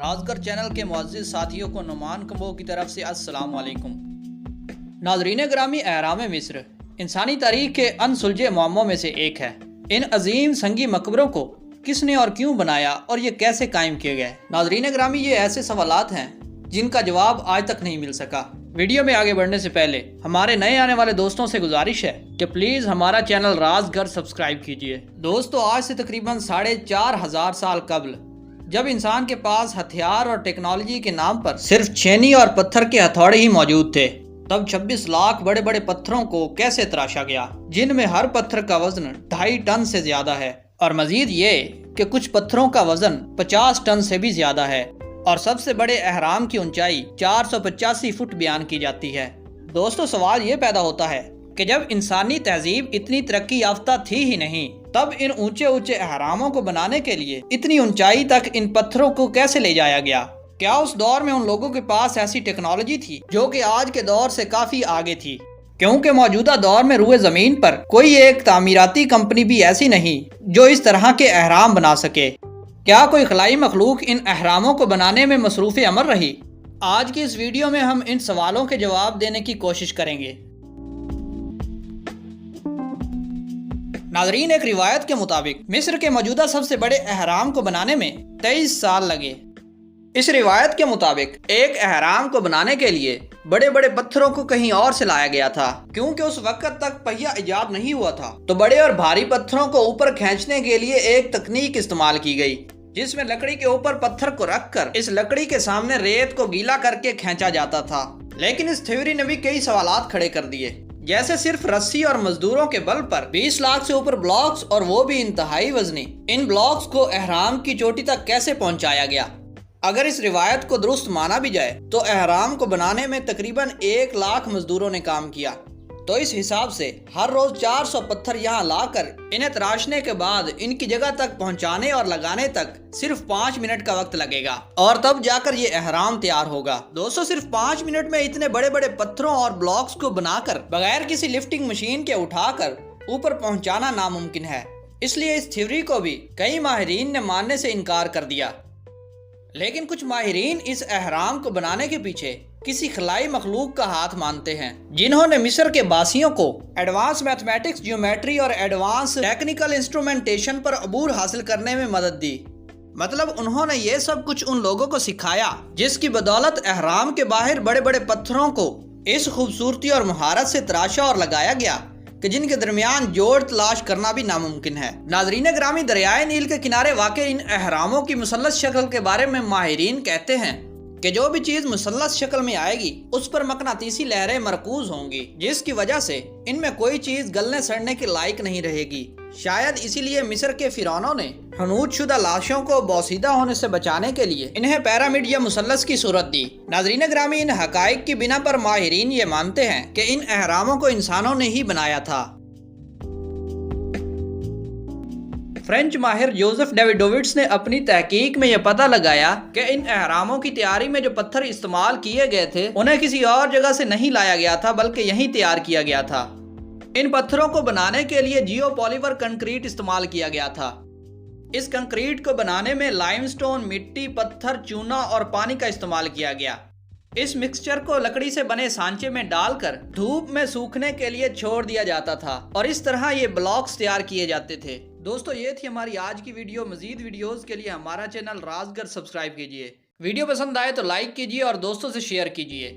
رازگر channel کے معزز ساتھیوں کو نعمان کمبو کی طرف سے السلام علیکم۔ ناظرین گرامی، اہرام مصر انسانی تاریخ کے انسلجھے معموں میں سے ایک ہے۔ ان عظیم سنگی مقبروں کو کس نے اور کیوں بنایا اور یہ کیسے قائم کیے گئے؟ ناظرین گرامی، یہ ایسے سوالات ہیں جن کا جواب آج تک نہیں مل سکا۔ ویڈیو میں آگے بڑھنے سے پہلے ہمارے نئے آنے والے دوستوں سے گزارش ہے کہ پلیز ہمارا چینل رازگر سبسکرائب کیجئے۔ دوستو، آج سے تقریباً 4500 سال قبل جب انسان کے پاس ہتھیار اور ٹیکنالوجی کے نام پر صرف چھینی اور پتھر کے ہتھوڑے ہی موجود تھے، تب 26 لاکھ بڑے بڑے پتھروں کو کیسے تراشا گیا، جن میں ہر پتھر کا وزن 2.5 ٹن سے زیادہ ہے، اور مزید یہ کہ کچھ پتھروں کا وزن 50 ٹن سے بھی زیادہ ہے، اور سب سے بڑے اہرام کی اونچائی 485 فٹ بیان کی جاتی ہے۔ دوستو، سوال یہ پیدا ہوتا ہے کہ جب انسانی تہذیب اتنی ترقی یافتہ تھی ہی نہیں، تب ان اونچے اونچے اہراموں کو بنانے کے لیے اتنی اونچائی تک ان پتھروں کو کیسے لے جایا گیا؟ کیا اس دور میں ان لوگوں کے پاس ایسی ٹیکنالوجی تھی جو کہ آج کے دور سے کافی آگے تھی؟ کیونکہ موجودہ دور میں روئے زمین پر کوئی ایک تعمیراتی کمپنی بھی ایسی نہیں جو اس طرح کے اہرام بنا سکے۔ کیا کوئی خلائی مخلوق ان اہراموں کو بنانے میں مصروف عمل رہی؟ آج کی اس ویڈیو میں ہم ان سوالوں کے جواب دینے کی کوشش کریں گے۔ ناظرین، ایک روایت کے مطابق مصر کے موجودہ سب سے بڑے اہرام کو بنانے میں 23 سال لگے۔ اس روایت کے مطابق ایک اہرام کو بنانے کے لیے بڑے بڑے پتھروں کو کہیں اور سے لایا گیا تھا، کیونکہ اس وقت تک پہیہ ایجاد نہیں ہوا تھا، تو بڑے اور بھاری پتھروں کو اوپر کھینچنے کے لیے ایک تکنیک استعمال کی گئی، جس میں لکڑی کے اوپر پتھر کو رکھ کر اس لکڑی کے سامنے ریت کو گیلا کر کے کھینچا جاتا تھا۔ لیکن اس تھیوری نے بھی کئی سوالات کھڑے کر دیے، جیسے صرف رسی اور مزدوروں کے بل پر 20 لاکھ سے اوپر بلاکس، اور وہ بھی انتہائی وزنی، ان بلاکس کو اہرام کی چوٹی تک کیسے پہنچایا گیا؟ اگر اس روایت کو درست مانا بھی جائے تو اہرام کو بنانے میں تقریباً 1 لاکھ مزدوروں نے کام کیا، تو اس حساب سے ہر روز 400 پتھر یہاں لا کر انہیں تراشنے کے بعد ان کی جگہ تک پہنچانے اور لگانے تک صرف 5 منٹ کا وقت لگے گا، اور تب جا کر یہ اہرام تیار ہوگا۔ دوستو، صرف 5 منٹ میں اتنے بڑے بڑے پتھروں اور بلاکس کو بنا کر بغیر کسی لفٹنگ مشین کے اٹھا کر اوپر پہنچانا ناممکن ہے۔ اس لیے اس تھیوری کو بھی کئی ماہرین نے ماننے سے انکار کر دیا۔ لیکن کچھ ماہرین اس اہرام کو بنانے کے پیچھے کسی خلائی مخلوق کا ہاتھ مانتے ہیں، جنہوں نے مصر کے باسیوں کو ایڈوانس میتھمیٹکس، جیومیٹری اور ایڈوانس ٹیکنیکل انسٹرومنٹیشن پر عبور حاصل کرنے میں مدد دی۔ مطلب انہوں نے یہ سب کچھ ان لوگوں کو سکھایا جس کی بدولت اہرام کے باہر بڑے بڑے پتھروں کو اس خوبصورتی اور مہارت سے تراشا اور لگایا گیا کہ جن کے درمیان جوڑ تلاش کرنا بھی ناممکن ہے۔ ناظرین گرامی، دریائے نیل کے کنارے واقع ان اہراموں کی مثلث شکل کے بارے میں ماہرین کہتے ہیں کہ جو بھی چیز مثلث شکل میں آئے گی اس پر مقناطیسی لہریں مرکوز ہوں گی، جس کی وجہ سے ان میں کوئی چیز گلنے سڑنے کے لائق نہیں رہے گی۔ شاید اسی لیے مصر کے فرعونوں نے حنوط شدہ لاشوں کو بوسیدہ ہونے سے بچانے کے لیے انہیں پیرامڈ یا مثلث کی صورت دی۔ ناظرین گرامی، ان حقائق کی بنا پر ماہرین یہ مانتے ہیں کہ ان اہراموں کو انسانوں نے ہی بنایا تھا۔ فرینچ ماہر جوزف ڈیوڈووٹس نے اپنی تحقیق میں یہ پتہ لگایا کہ ان اہراموں کی تیاری میں جو پتھر استعمال کیے گئے تھے انہیں کسی اور جگہ سے نہیں لایا گیا تھا، بلکہ یہیں تیار کیا گیا تھا۔ ان پتھروں کو بنانے کے لیے جیو پالیور کنکریٹ استعمال کیا گیا تھا۔ اس کنکریٹ کو بنانے میں لائم سٹون، مٹی، پتھر، چونا اور پانی کا استعمال کیا گیا۔ اس مکسچر کو لکڑی سے بنے سانچے میں ڈال کر دھوپ میں سوکھنے کے لیے چھوڑ دیا جاتا تھا، اور اس طرح یہ بلاکس تیار کیے جاتے تھے۔ دوستو، یہ تھی ہماری آج کی ویڈیو۔ مزید ویڈیوز کے لیے ہمارا چینل رازگر سبسکرائب کیجئے۔ ویڈیو پسند آئے تو لائک کیجئے اور دوستوں سے شیئر کیجئے۔